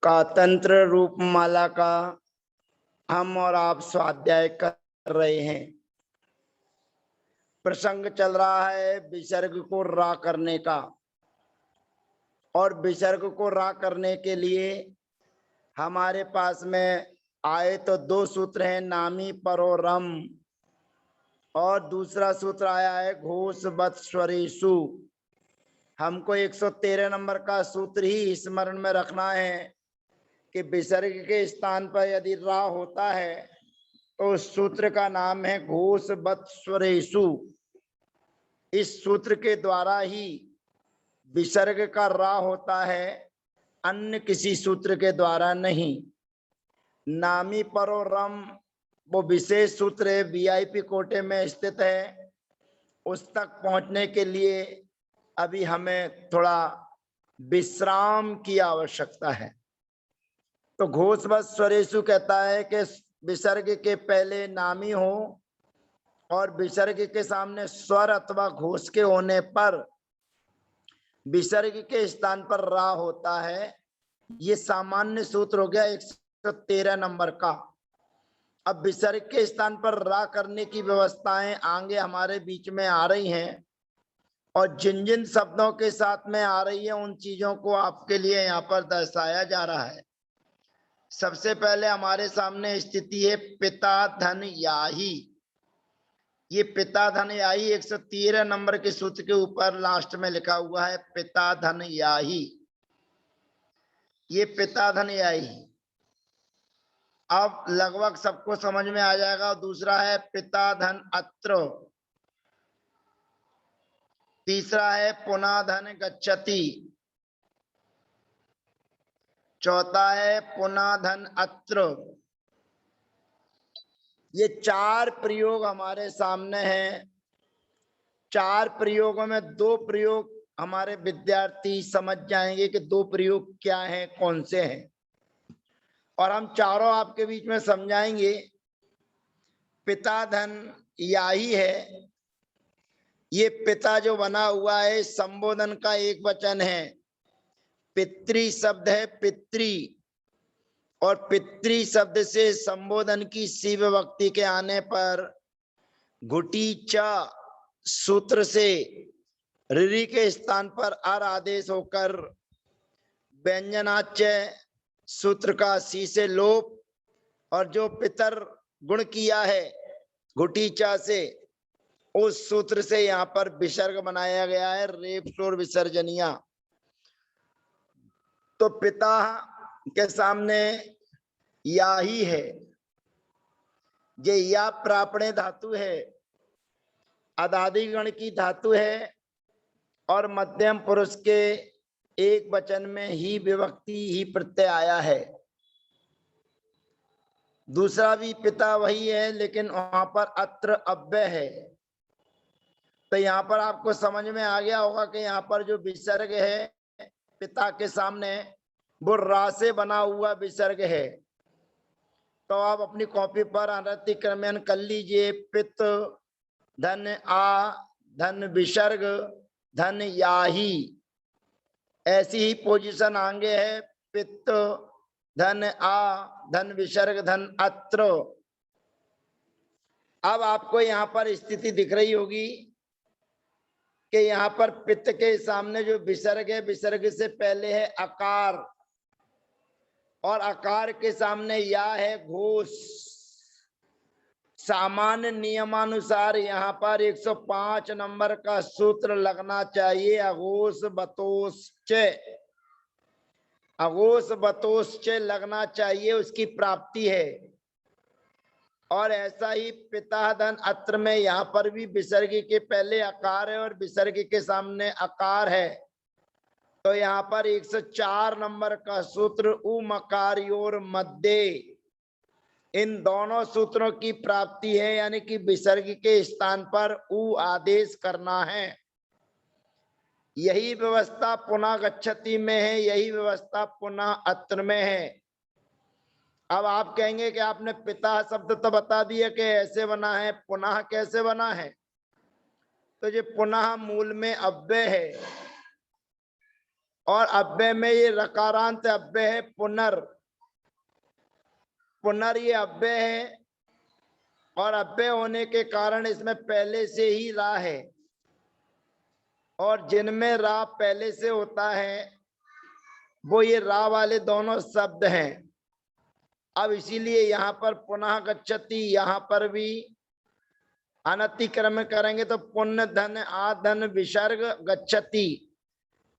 का तंत्र रूपमाला का हम और आप स्वाध्याय कर रहे हैं। प्रसंग चल रहा है विसर्ग को रा करने का, और विसर्ग को रा करने के लिए हमारे पास में आए तो दो सूत्र हैं, नामी परो रम, और दूसरा सूत्र आया है घोष बत स्वरेशु। हमको 113 नंबर का सूत्र ही स्मरण में रखना है कि विसर्ग के स्थान पर यदि रा होता है तो उस सूत्र का नाम है घोष बत स्वरेशु। इस सूत्र के द्वारा ही विसर्ग का रा होता है, अन्य किसी सूत्र के द्वारा नहीं। नामी परो रम वो विशेष सूत्र है, वीआईपी कोटे में स्थित है। उस तक पहुंचने के लिए अभी हमें थोड़ा विश्राम की आवश्यकता है। तो घोषवत स्वरेशु कहता है कि विसर्ग के पहले नामी हो और विसर्ग के सामने स्वर अथवा घोष के होने पर विसर्ग के स्थान पर रा होता है। ये सामान्य सूत्र हो गया 113 नंबर का। अब विसर्ग के स्थान पर रा करने की व्यवस्थाएं आगे हमारे बीच में आ रही हैं, और जिन जिन शब्दों के साथ में आ रही है उन चीजों को आपके लिए यहाँ पर दर्शाया जा रहा है। सबसे पहले हमारे सामने स्थिति है पिता धन याही। ये पिता धन याही 113 नंबर के सूत्र के ऊपर लास्ट में लिखा हुआ है, पिता धन याही। ये पिता धन याही अब लगभग सबको समझ में आ जाएगा। दूसरा है पिता धन अत्र, तीसरा है पुनः धन गच्छति, चौथा है पुनः धन अत्र। ये चार प्रयोग हमारे सामने हैं। चार प्रयोगों में दो प्रयोग हमारे विद्यार्थी समझ जाएंगे कि दो प्रयोग क्या हैं, कौन से हैं, और हम चारों आपके बीच में समझाएंगे। पिता धन याही है। ये पिता जो बना हुआ है संबोधन का एक वचन है। पितृ शब्द है पितृ, और पितृ शब्द से संबोधन की सी विभक्ति के आने पर घुटी च सूत्र से ऋ के स्थान पर अर आदेश होकर व्यंजनाच्य सूत्र का सी से लोप, और जो पितर गुण किया है घुटी चा से, उस सूत्र से यहाँ पर विसर्ग बनाया गया है, रेप शोर विसर्जनिया। तो पिता के सामने या ही है, ये या प्रापणे धातु है, अदादि गण की धातु है, और मध्यम पुरुष के एक वचन में ही विभक्ति ही प्रत्यय आया है। दूसरा भी पिता वही है, लेकिन वहां पर अत्र अव्यय है। तो यहाँ पर आपको समझ में आ गया होगा कि यहाँ पर जो विसर्ग है पिता के सामने वो रा से बना हुआ विसर्ग है। तो आप अपनी कॉपी पर अनर्थी क्रमयन कर लीजिए। पित धन आ धन विसर्ग धन याही, ऐसी ही पोजीशन आगे है। पित धन आ धन विसर्ग धन अत्र। अब आपको यहाँ पर स्थिति दिख रही होगी कि यहाँ पर पित्त के सामने जो विसर्ग है, विसर्ग से पहले है अकार, और अकार के सामने या है घोष। सामान्य नियमानुसार यहाँ पर 105 नंबर का सूत्र लगना चाहिए, अघोष बतोष च। अघोष बतोष च लगना चाहिए, उसकी प्राप्ति है। और ऐसा ही पिता धन अत्र में यहाँ पर भी विसर्ग के पहले अकार है और विसर्ग के सामने अकार है। तो यहाँ पर 104 नंबर का सूत्र उमकार्योर मध्य, इन दोनों सूत्रों की प्राप्ति है, यानी कि विसर्ग के स्थान पर उ आदेश करना है। यही व्यवस्था पुनः गच्छति में है, यही व्यवस्था पुनः अत्र में है। अब आप कहेंगे कि आपने पिता शब्द तो बता दिया कि ऐसे बना है, पुनः कैसे बना है? तो ये पुनः मूल में अव्यय है और अव्यय में ये रकारांत अव्यय है। पुनर, पुनर ये अव्यय है और अव्यय होने के कारण इसमें पहले से ही रा है, और जिनमें रा पहले से होता है वो ये रा वाले दोनों शब्द हैं। अब इसीलिए यहाँ पर पुनः गच्छति, यहाँ पर भी अनतिक्रम करेंगे तो पुण्य धन आधन विसर्ग गच्छति,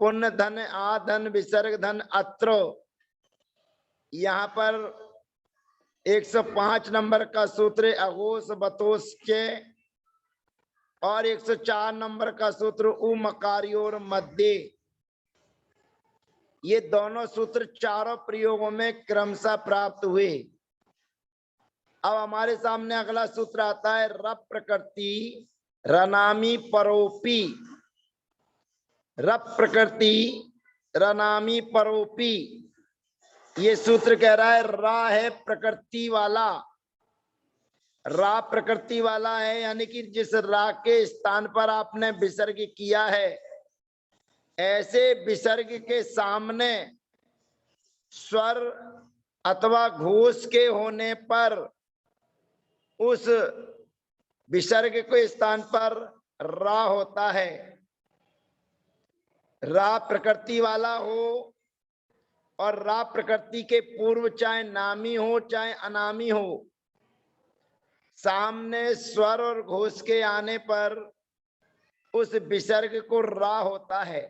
पुण्य धन आधन विसर्ग धन अत्र। यहाँ पर 105 नंबर का सूत्र अघोष बतोष के और 104 नंबर का सूत्र उमकारियोर मध्य, ये दोनों सूत्र चारों प्रयोगों में क्रमशः प्राप्त हुए। अब हमारे सामने अगला सूत्र आता है रप प्रकृति रनामी परोपी। रप प्रकृति रनामी परोपी, ये सूत्र कह रहा है रा है प्रकृति वाला, रा प्रकृति वाला है, यानी कि जिस रा के स्थान पर आपने विसर्ग किया है, ऐसे विसर्ग के सामने स्वर अथवा घोष के होने पर उस विसर्ग के स्थान पर रा होता है। रा प्रकृति वाला हो और रा प्रकृति के पूर्व चाहे नामी हो चाहे अनामी हो, सामने स्वर और घोष के आने पर उस विसर्ग को रा होता है।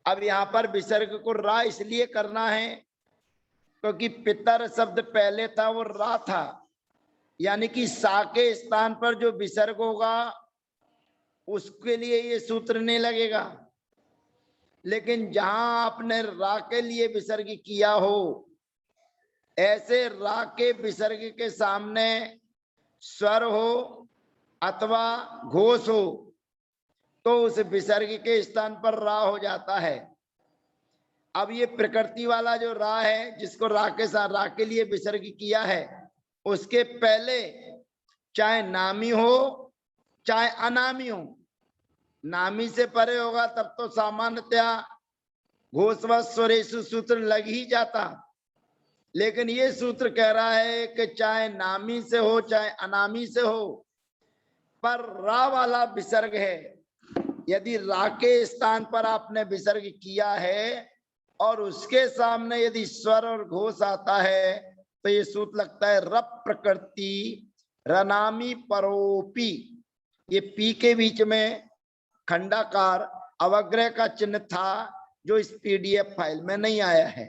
अब यहाँ पर विसर्ग को रा इसलिए करना है क्योंकि पितर शब्द पहले था वो रा था, यानी कि सा के स्थान पर जो विसर्ग होगा उसके लिए ये सूत्र नहीं लगेगा। लेकिन जहां आपने रा के लिए विसर्ग किया हो, ऐसे रा के विसर्ग के सामने स्वर हो अथवा घोष हो तो उस विसर्ग के स्थान पर रा हो जाता है। अब ये प्रकृति वाला जो रा है, जिसको रा के साथ रा के लिए विसर्ग किया है, उसके पहले चाहे नामी हो चाहे अनामी हो, नामी से परे होगा तब तो सामान्यतया घोषवत स्वरेशु सूत्र लग ही जाता, लेकिन ये सूत्र कह रहा है कि चाहे नामी से हो चाहे अनामी से हो, पर रा वाला विसर्ग है। यदि रा के स्थान पर आपने विसर्ग किया है और उसके सामने यदि स्वर और घोष आता है तो ये सूत्र लगता है रप प्रकृति रनामी परोपी। ये पी के बीच में खंडाकार अवग्रह का चिन्ह था जो इस पीडीएफ फाइल में नहीं आया है।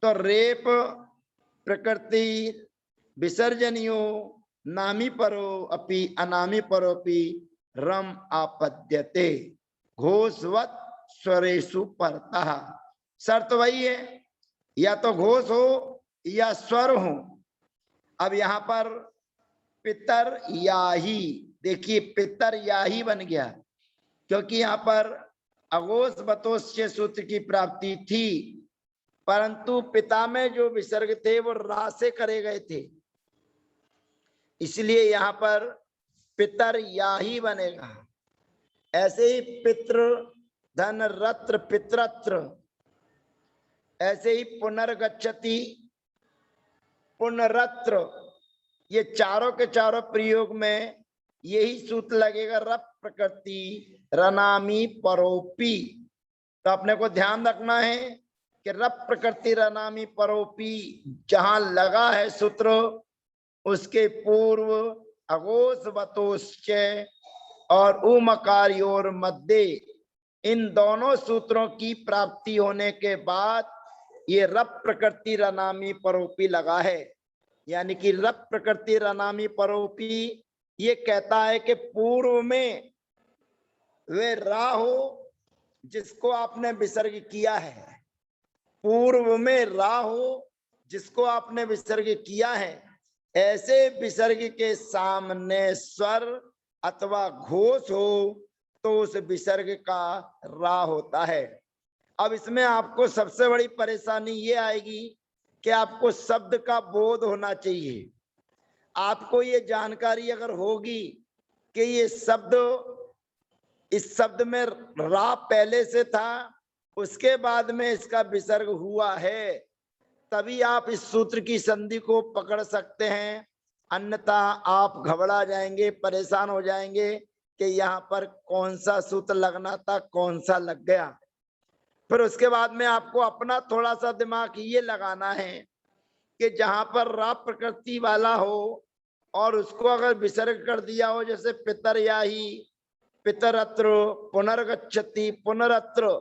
तो रेप प्रकृति विसर्जनियो नामी परो अपि अनामी परोपि रम आपद्यते घोषवत स्वरेशु परतः। शर्त वही है, या तो घोष हो या स्वर हो। अब यहाँ पर पितर याही, देखिए पितर याही बन गया क्योंकि यहाँ पर अघोष बतोष सूत्र की प्राप्ति थी, परंतु पिता में जो विसर्ग थे वो रा से करे गए थे, इसलिए यहाँ पर पितर याही बनेगा। ऐसे ही पितृ धन रत्र पितरत्र, ऐसे ही पुनर्गच्छति पुनरत्र, ये चारों के चारों प्रयोग में यही सूत्र लगेगा रप प्रकृति रनामी परोपी। तो अपने को ध्यान रखना है कि रप प्रकृति रनामी परोपी जहां लगा है सूत्र, उसके पूर्व अघोष बतोश्च और उमकारियोर मध्य, इन दोनों सूत्रों की प्राप्ति होने के बाद ये रप प्रकृति रनामी परोपी लगा है। यानी कि रप प्रकृति रनामी परोपी ये कहता है कि पूर्व में वे रा हो जिसको आपने विसर्ग किया है, पूर्व में रा हो जिसको आपने विसर्ग किया है, ऐसे विसर्ग के सामने स्वर अथवा घोष हो तो उस विसर्ग का रा होता है। अब इसमें आपको सबसे बड़ी परेशानी ये आएगी कि आपको शब्द का बोध होना चाहिए। आपको ये जानकारी अगर होगी कि ये शब्द, इस शब्द में रा पहले से था, उसके बाद में इसका विसर्ग हुआ है, तभी आप इस सूत्र की संधि को पकड़ सकते हैं। अन्यथा आप घबरा जाएंगे, परेशान हो जाएंगे कि यहाँ पर कौन सा सूत्र लगना था, कौन सा लग गया। फिर उसके बाद में आपको अपना थोड़ा सा दिमाग ये लगाना है कि जहां पर रा प्रकृति वाला हो और उसको अगर विसर्ग कर दिया हो, जैसे पितर याही, पितरत्र, पुनर्गच्छति, पुनरत्र,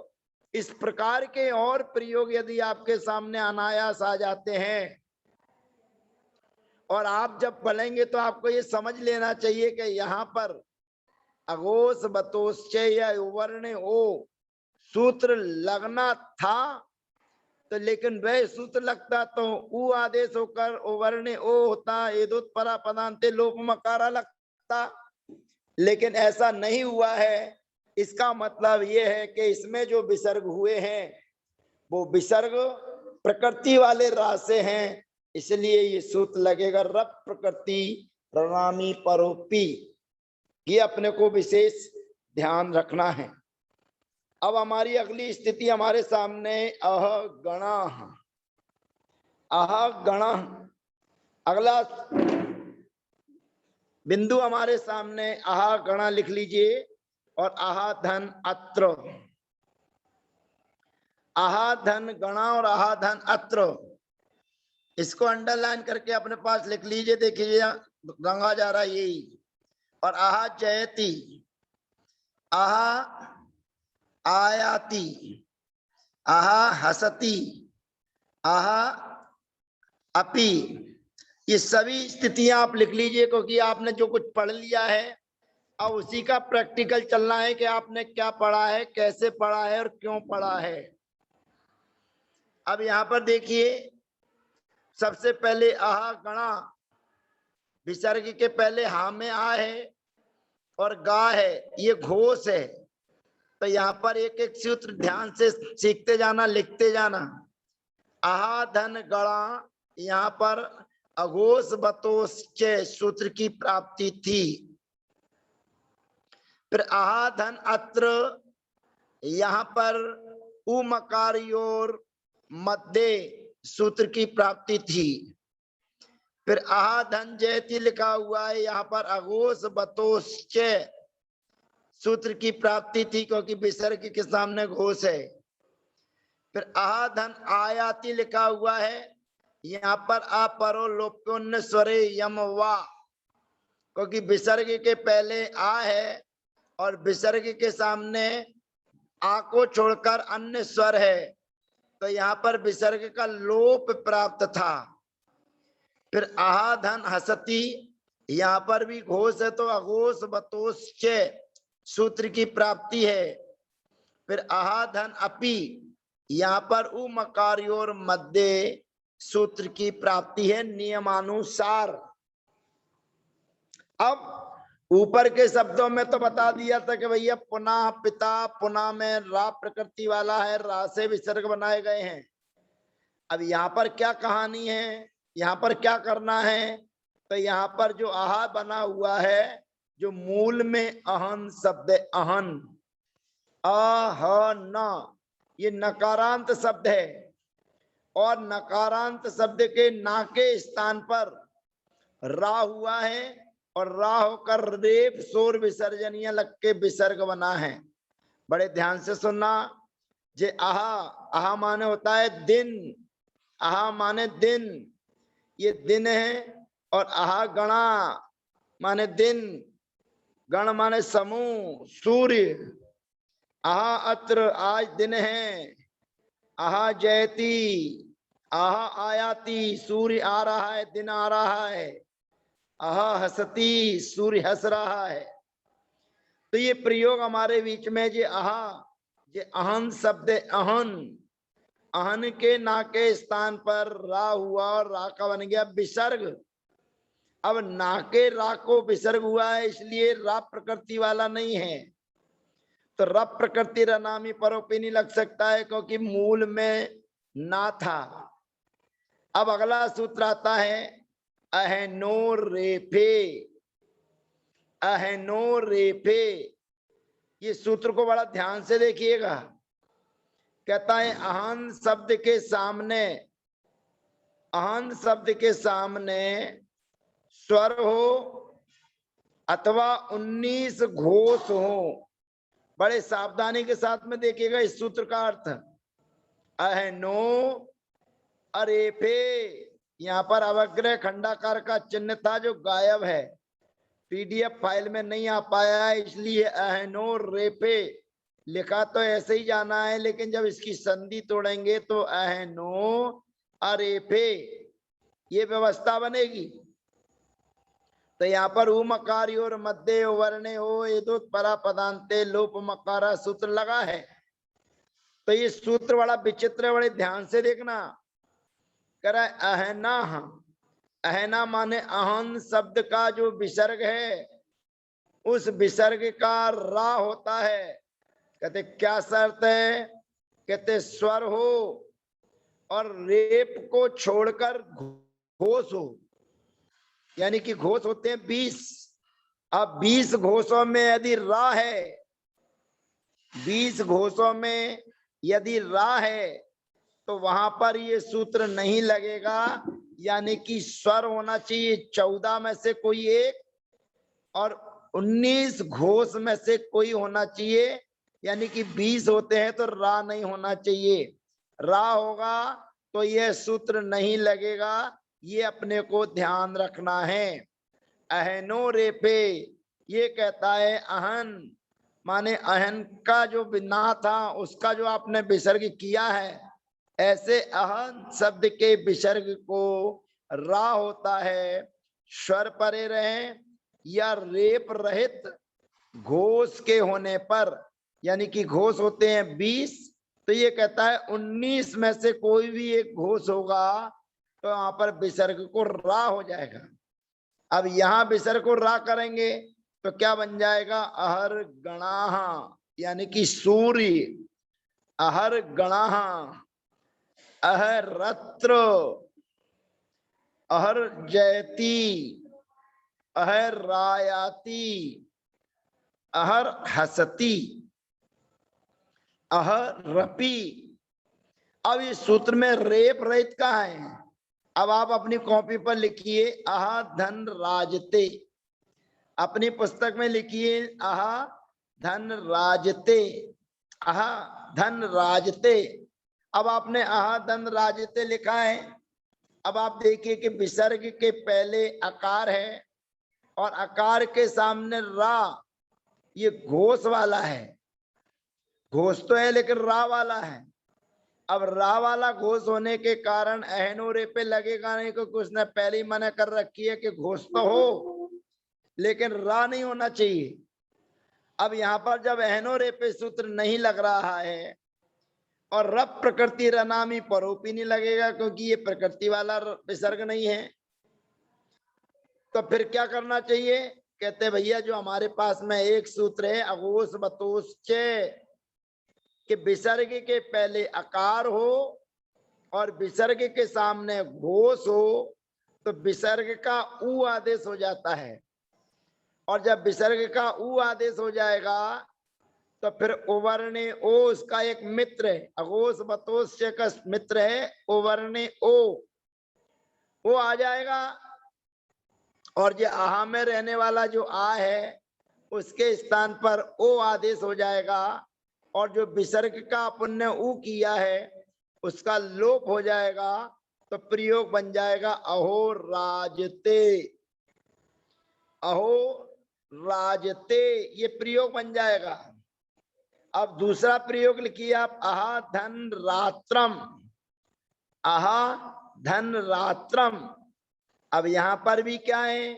इस प्रकार के और प्रयोग यदि आपके सामने अनायास आ जाते हैं और आप जब पढ़ेंगे तो आपको ये समझ लेना चाहिए कि यहाँ पर अघोष बतोश्च या वर्ण ओ सूत्र लगना था, तो लेकिन वह सूत्र लगता तो उ आदेश होकर वर्ण ओ होता, एदोत्परा पदांते लोप मकारा लगता, लेकिन ऐसा नहीं हुआ है। इसका मतलब ये है कि इसमें जो विसर्ग हुए हैं वो विसर्ग प्रकृति वाले रा से हैं, इसलिए ये सूत्र लगेगा रप प्रकृति प्रणामी परोपी। ये अपने को विशेष ध्यान रखना है। अब हमारी अगली स्थिति हमारे सामने अह गणा, अह गणा, अगला बिंदु हमारे सामने आहा गणा लिख लीजिए और आहा धन अत्र, आहा धन गणा और आहा धन अत्र, इसको अंडरलाइन करके अपने पास लिख लीजिए। देखिए गंगा जा रहा है यही। और आहा जयति, आहा आयाति, आहा हसती, आहा अपि, ये सभी स्थितियां आप लिख लीजिए, क्योंकि आपने जो कुछ पढ़ लिया है अब उसी का प्रैक्टिकल चलना है कि आपने क्या पढ़ा है, कैसे पढ़ा है और क्यों पढ़ा है। अब यहां पर देखिए, सबसे पहले आहा गणा, विसर्ग के पहले हा में आ है और गा है, ये घोष है। तो यहाँ पर एक एक सूत्र ध्यान से सीखते जाना, लिखते जाना। आहा धन गणा, यहाँ पर अघोष बतोष सूत्र की प्राप्ति थी। फिर आहा धन अत्र, यहाँ पर उमकारियोर मध्य सूत्र की प्राप्ति थी। फिर आहा धन जयति लिखा हुआ है, यहाँ पर अघोष बतोष सूत्र की प्राप्ति थी, क्योंकि विसर्ग के सामने घोष है। फिर आहा धन आयाति लिखा हुआ है, यहाँ पर अपरो लोप्योन्न स्वरे यम वा, क्योंकि विसर्ग के पहले आ है और विसर्ग के सामने आ को छोड़कर अन्य स्वर है, तो यहाँ पर विसर्ग का लोप प्राप्त था। फिर आहा धन हसती, यहाँ पर भी घोष है, तो अघोष बतोष सूत्र की प्राप्ति है। फिर आहा धन अपि, यहाँ पर उमकारियोर मध्य सूत्र की प्राप्ति है नियमानुसार। अब ऊपर के शब्दों में तो बता दिया था कि भैया पुनः पिता, पुनः में रा प्रकृति वाला है, रा से विसर्ग बनाए गए हैं। अब यहाँ पर क्या कहानी है, यहाँ पर क्या करना है, तो यहाँ पर जो आहा बना हुआ है, जो मूल में अहन शब्द है, अहन अह न, ये नकारांत शब्द है और नकारांत शब्द के ना के स्थान पर रा हुआ है और रा होकर रेप शोर विसर्जनीय लग के विसर्ग बना है। बड़े ध्यान से सुनना। जे आहा, आहा माने होता है दिन, आहा माने दिन, ये दिन है। और आहा गणा माने दिन, गण माने समूह, सूर्य। आहा अत्र, आज दिन है। आहा जयति, आहा आयाति, सूर्य आ रहा है, दिन आ रहा है। आहा हसती, सूर्य हंस रहा है। तो ये प्रयोग हमारे बीच में जे आहा, जे अहन शब्द, अहन, अहन के ना के स्थान पर रा हुआ और रा का बन गया विसर्ग। अब ना के रा को विसर्ग हुआ है, इसलिए रा प्रकृति वाला नहीं है, तो रप प्रकृति रनामी परोपी नहीं लग सकता है, क्योंकि मूल में ना था। अब अगला सूत्र आता है अहनो रेफे। अहनो रेफे, ये सूत्र को बड़ा ध्यान से देखिएगा। कहता है अहन शब्द के सामने, अहन शब्द के सामने स्वर हो अथवा 19 घोष हो। बड़े सावधानी के साथ में देखिएगा इस सूत्र का अर्थ। अहनो अरेफे, यहाँ पर अवग्रह खंडाकार का चिन्ह था जो गायब है, पीडीएफ फाइल में नहीं आ पाया है, इसलिए अहनो रेफे लिखा तो ऐसे ही जाना है, लेकिन जब इसकी संधि तोड़ेंगे तो अहनो अरेफे ये व्यवस्था बनेगी। तो यहाँ पर उ मकारी और मध्य वर्णे हो एदोत परा पदांते लोप मकारा सूत्र लगा है। तो ये सूत्र बड़ा विचित्र है, बड़े ध्यान से देखना। कह रहा है अहना, अहना माने अहन शब्द का जो विसर्ग है उस विसर्ग का रा होता है। कहते क्या शर्त है? कहते स्वर हो और रेप को छोड़कर घोष हो, यानी कि घोष होते हैं 20। अब 20 घोषों में यदि रा है, 20 घोषों में यदि रा है तो वहां पर ये सूत्र नहीं लगेगा, यानी कि स्वर होना चाहिए 14 में से कोई एक और 19 घोष में से कोई होना चाहिए, यानी कि 20 होते हैं तो रा नहीं होना चाहिए। रा होगा तो यह सूत्र नहीं लगेगा, ये अपने को ध्यान रखना है। अहनो रेफे, ये कहता है अहन माने अहन का जो बिना था उसका जो आपने विसर्ग किया है, ऐसे अहन शब्द के विसर्ग को रा होता है, स्वर परे रहे या रेप रहित घोष के होने पर, यानी कि घोष होते हैं 20, तो ये कहता है 19 में से कोई भी एक घोष होगा तो वहां पर विसर्ग को रा हो जाएगा। अब यहां विसर्ग को रा करेंगे तो क्या बन जाएगा? अहर गणाह, यानी कि सूर्य। अहर गणाह, अहर रत्र, अहर जयती, अहर रायाती, अहर हसती, अहर रपी। अब इस सूत्र में रेप रहित कहाँ है? अब आप अपनी कॉपी पर लिखिए अहा धन राजते, अपनी पुस्तक में लिखिए अहा धन राजते, अहा धन राजते। अब आपने अहा धन राजते लिखा है। अब आप देखिए कि विसर्ग के पहले आकार है और आकार के सामने रा, ये घोष वाला है। घोष तो है लेकिन रा वाला है। अब रा वाला घोष होने के कारण अहनो रे पे लगेगा नहीं, क्योंकि उसने पहले ही मना कर रखी है कि घोष तो हो लेकिन रा नहीं होना चाहिए। अब यहाँ पर जब अहनो रे पे सूत्र नहीं लग रहा है और रब प्रकृति रनामी परोपी नहीं लगेगा, क्योंकि ये प्रकृति वाला विसर्ग नहीं है, तो फिर क्या करना चाहिए? कहते भैया जो हमारे पास में एक सूत्र है अघोष बतोष कि विसर्ग के पहले आकार हो और विसर्ग के सामने घोष हो तो विसर्ग का उ आदेश हो जाता है, और जब विसर्ग का उ आदेश हो जाएगा तो फिर उवर्णे ओ उसका एक मित्र है, अघोष बतोष का मित्र है उवर्णे ओ आ जाएगा, और जो आहा में रहने वाला जो आ है उसके स्थान पर ओ आदेश हो जाएगा, और जो विसर्ग का अपन ने उ किया है उसका लोप हो जाएगा, तो प्रयोग बन जाएगा अहो राजते। अहो राजते ये प्रयोग बन जाएगा। अब दूसरा प्रयोग लिखिए आप आहा धन रात्रम, आहा धन रात्रम। अब यहां पर भी क्या है?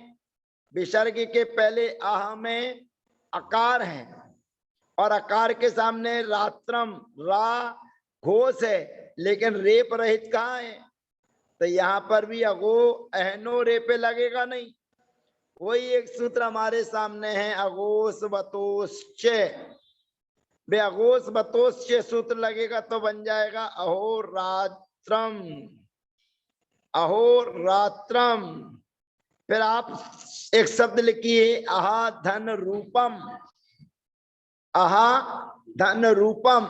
विसर्ग के पहले आहा में आकार है और आकार के सामने रात्रम रा घोष है, लेकिन रेप रहित कहाँ है? तो यहाँ पर भी अगो अहनो रेपे लगेगा नहीं। वही एक सूत्र हमारे सामने है अघोष बतोश्च। बे अघोष बतोश्च सूत्र लगेगा तो बन जाएगा अहो रात्रम, अहोरात्रम। फिर आप एक शब्द लिखिए अहा धन रूपम, अहा धन रूपम।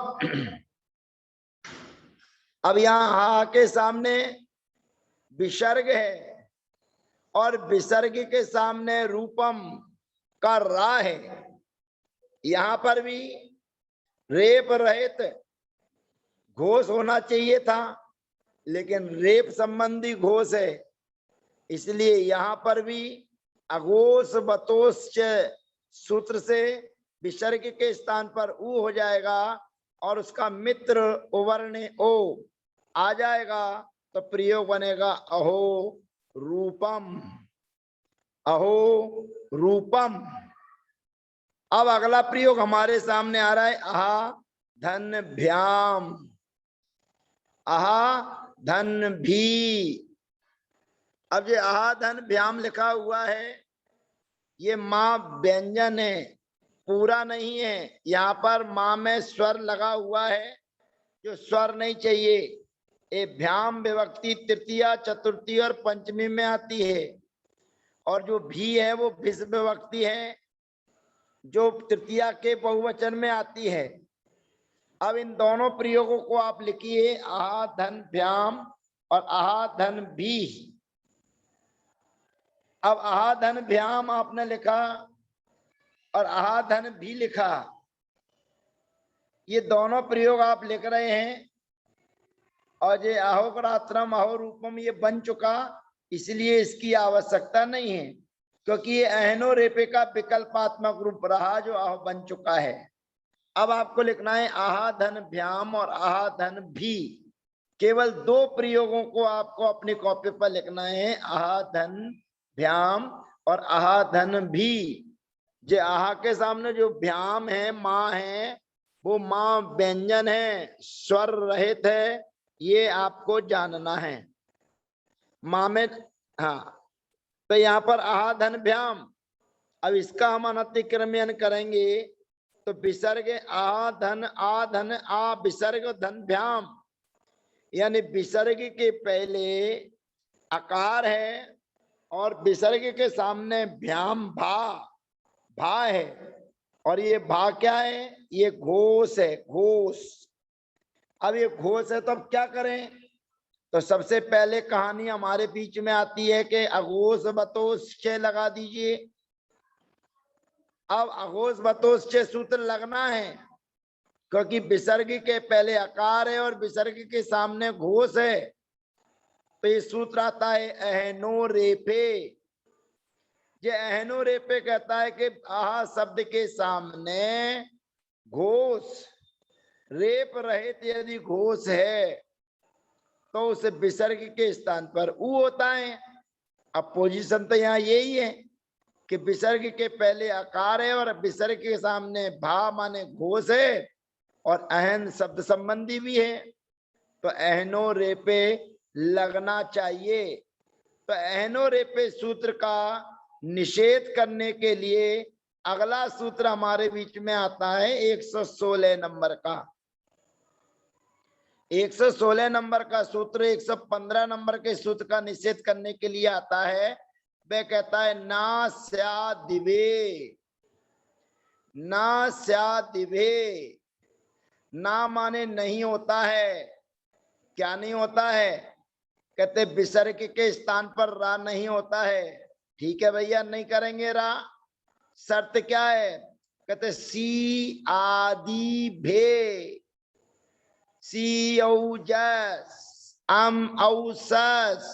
अब यहां हा के सामने विसर्ग है और विसर्ग के सामने रूपम का रा है। यहां पर भी रेप रहित घोष होना चाहिए था, लेकिन रेप संबंधी घोष है, इसलिए यहां पर भी अघोष बतोष सूत्र से विसर्ग के स्थान पर ऊ हो जाएगा और उसका मित्र उवर्ण ओ आ जाएगा, तो प्रयोग बनेगा अहो रूपम, अहो रूपम। अब अगला प्रयोग हमारे सामने आ रहा है आहा धन भ्याम, आहा धन भी। अब ये आहा धन भ्याम लिखा हुआ है, ये मां व्यंजन है, पूरा नहीं है। यहाँ पर मां में स्वर लगा हुआ है जो स्वर नहीं चाहिए। ये भ्याम विभक्ति तृतीया चतुर्थी और पंचमी में आती है, और जो भी है वो विष विभक्ति है जो तृतीया के बहुवचन में आती है। अब इन दोनों प्रयोगों को आप लिखिए आहा धन भ्याम और आहा धन भी। अब आहा धन भ्याम आपने लिखा और आहा धन भी लिखा, ये दोनों प्रयोग आप लिख रहे हैं, और ये अहोरात्रम अहो रूपम ये बन चुका, इसलिए इसकी आवश्यकता नहीं है, क्योंकि ये अहनो रेपे का विकल्पात्मक रूप रहा जो अहो बन चुका है। अब आपको लिखना है आहा धन भ्याम और आहा धन भी। केवल दो प्रयोगों को आपको अपनी कॉपी पर लिखना है, आहा धन भ्याम और आहा धन भी। जे आहा के सामने जो भ्याम है मां है, वो मां व्यंजन है, स्वर रहित है, ये आपको जानना है। मां में हाँ, तो यहाँ पर आहा धन भ्याम। अब इसका हम अनतिक्रमण करेंगे तो विसर्ग आ धन आ विसर्ग धन भ्याम, यानी विसर्ग के पहले आकार है और विसर्ग के सामने भ्याम भा, भा है, और ये भा क्या है, ये घोष है, घोष। अब ये घोष है तो अब क्या करें, तो सबसे पहले कहानी हमारे बीच में आती है कि अघोष बतोष च लगा दीजिए। अब अघोष बतोष च सूत्र लगना है, क्योंकि विसर्ग के पहले आकार है और विसर्ग के सामने घोष है, तो ये सूत्र आता है अहनो रेपे। ये अहनो रेपे कहता है कि आहा शब्द के सामने घोष रेप रहित यदि घोष है तो उस विसर्ग के स्थान पर ऊ होता है। अब पोजीशन तो यहाँ यही है कि विसर्ग के पहले आकार है और विसर्ग के सामने भा माने घोष है और अहन शब्द संबंधी भी है, तो अहनो रेपे लगना चाहिए। तो अहनो रेपे सूत्र का निषेध करने के लिए अगला सूत्र हमारे बीच में आता है 116 नंबर का। 116 नंबर का सूत्र 115 नंबर के सूत्र का निषेध करने के लिए आता है। वह कहता है ना स्या दिवे, ना स्या दिवे। ना माने नहीं होता है, क्या नहीं होता है, कहते विसर्ग के स्थान पर रा नहीं होता है। ठीक है भैया, नहीं करेंगे रा, शर्त क्या है, कहते सी आदि भे, सी औजस अम औसस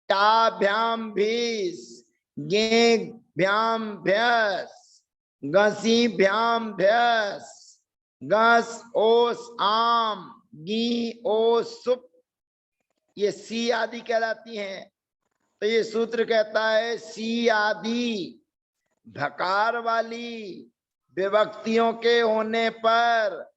टाभ्याम भीस गे भ्याम भ्यस गसी भ्याम भ्यस गस ओस आम गी ओ सुप, ये सी आदि कहलाती हैं। तो ये सूत्र कहता है सी आदि भकार वाली विभक्तियों के होने पर,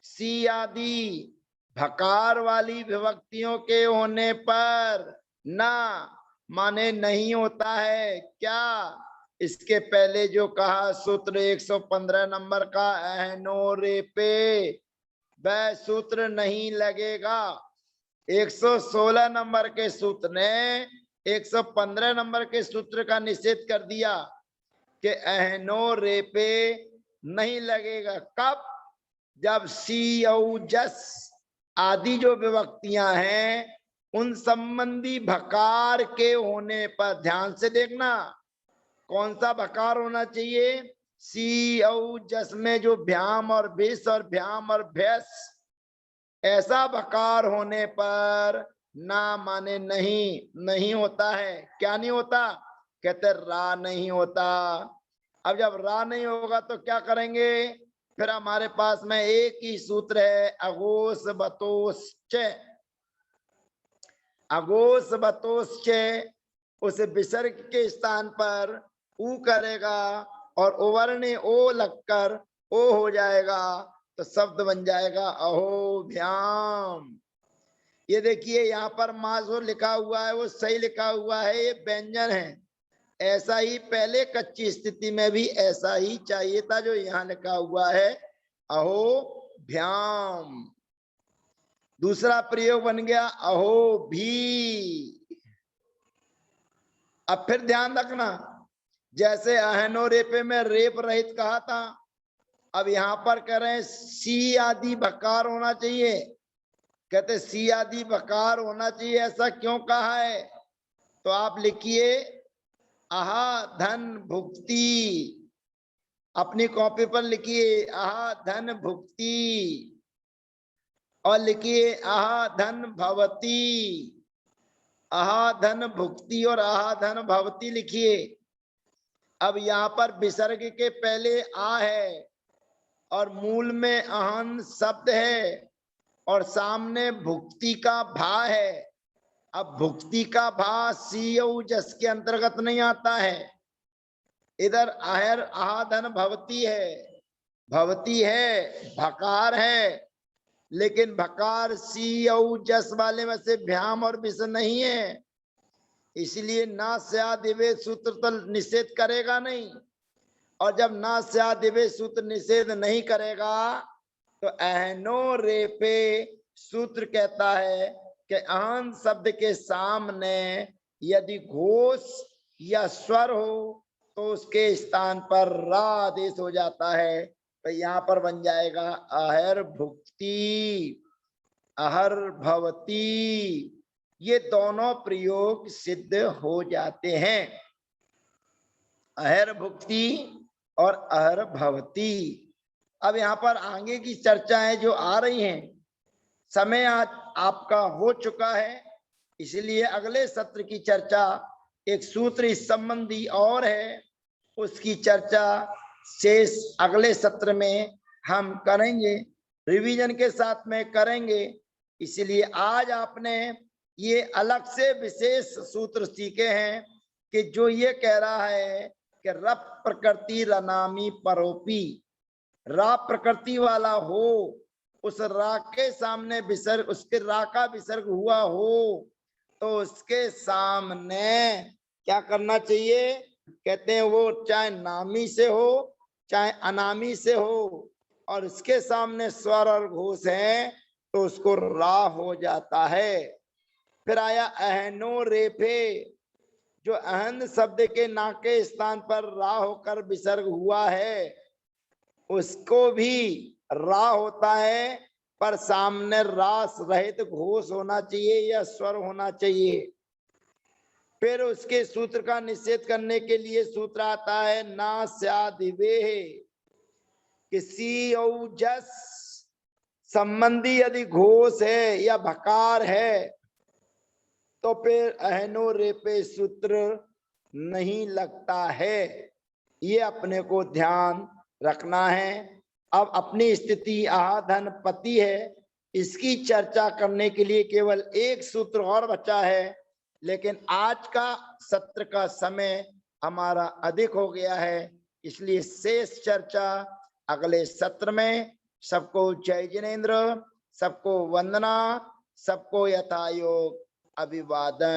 सी आदि भकार वाली विभक्तियों के होने पर ना माने नहीं होता है। क्या, इसके पहले जो कहा सूत्र 115 नंबर का अहनो रेपे, वह सूत्र नहीं लगेगा। 116 नंबर के सूत्र ने 115 नंबर के सूत्र का निषेध कर दिया कि अहनो रे पे नहीं लगेगा। कब? जब सी औ जस आदि जो विभक्तियां हैं उन संबंधी भकार के होने पर, ध्यान से देखना कौन सा भकार होना चाहिए। सी औ जस में जो भ्याम और भिस और भ्याम और भैस, ऐसा भकार होने पर ना माने नहीं, नहीं होता है। क्या नहीं होता? कहते रा नहीं होता। अब जब रा नहीं होगा तो क्या करेंगे? फिर हमारे पास में एक ही सूत्र है, अगोस बतोस च। अगोस बतोस च, उस विसर्ग के स्थान पर ऊ करेगा और उवर्णी ओ लगकर ओ हो जाएगा, तो शब्द बन जाएगा अहो भ्याम। ये देखिए यहाँ पर माँ जो लिखा हुआ है वो सही लिखा हुआ है, ये व्यंजन है। ऐसा ही पहले कच्ची स्थिति में भी ऐसा ही चाहिए था जो यहाँ लिखा हुआ है, अहो भ्याम। दूसरा प्रयोग बन गया अहो भी। अब फिर ध्यान रखना, जैसे अहनो रेपे में रेप रहित कहा था, अब यहां पर कह रहे हैं सी आदि भकार होना चाहिए। कहते सी आदि भकार होना चाहिए, ऐसा क्यों कहा है? तो आप लिखिए आहा धन भुक्ति, अपनी कॉपी पर लिखिए आहा धन भुक्ति, और लिखिए आहा धन भवती। आहा धन भुक्ति और आहा धन भवती लिखिए। अब यहाँ पर विसर्ग के पहले आ है और मूल में अहन शब्द है और सामने भुक्ति का भा है। अब भुक्ति का भा सी औ जस के अंतर्गत नहीं आता है, इधर आहर आहाधन भवती है, भवती है, भकार है, लेकिन भकार सी औ जस वाले में से भ्याम और विष नहीं है, इसलिए ना स्यादिवे सूत्र तो निषेध करेगा नहीं। और जब ना स्यादिवे सूत्र निषेध नहीं करेगा तो अहनो रे पे सूत्र कहता है कि अहन शब्द के सामने यदि घोष या स्वर हो तो उसके स्थान पर रा आदेश हो जाता है, तो यहाँ पर बन जाएगा अहर भुक्ति, अहर भवती। ये दोनों प्रयोग सिद्ध हो जाते हैं, अहर भुक्ति और अहर भवती। अब यहाँ पर आगे की चर्चाएं जो आ रही हैं, समय आज आपका हो चुका है, इसलिए अगले सत्र की चर्चा एक सूत्र इस संबंधी और है, उसकी चर्चा शेष अगले सत्र में हम करेंगे, रिवीजन के साथ में करेंगे। इसलिए आज आपने ये अलग से विशेष सूत्र सीखे हैं कि जो ये कह रहा है कि रप प्रकृति रनामी परोपी, रा प्रकृति वाला हो, उस रा के सामने विसर्ग, उसके रा का विसर्ग हुआ हो तो उसके सामने क्या करना चाहिए? कहते हैं वो चाहे नामी से हो चाहे अनामी से हो, और इसके सामने स्वर और घोष है तो उसको रा हो जाता है। फिर आया अहनो रेफे, जो अहन शब्द के ना के स्थान पर रा होकर विसर्ग हुआ है उसको भी रा होता है, पर सामने रास रहित घोष होना चाहिए या स्वर होना चाहिए। फिर उसके सूत्र का निषेध करने के लिए सूत्र आता है ना स्यादिवे, किसी औ जस संबंधी यदि घोष है या भकार है तो फिर अहनो रेपे सूत्र नहीं लगता है। ये अपने को ध्यान रखना है। अब अपनी स्थिति आधन पति है, इसकी चर्चा करने के लिए केवल एक सूत्र और बचा है, लेकिन आज का सत्र का समय हमारा अधिक हो गया है, इसलिए शेष चर्चा अगले सत्र में। सबको जय जिनेन्द्र, सबको वंदना, सबको यथायोग अभिवादन।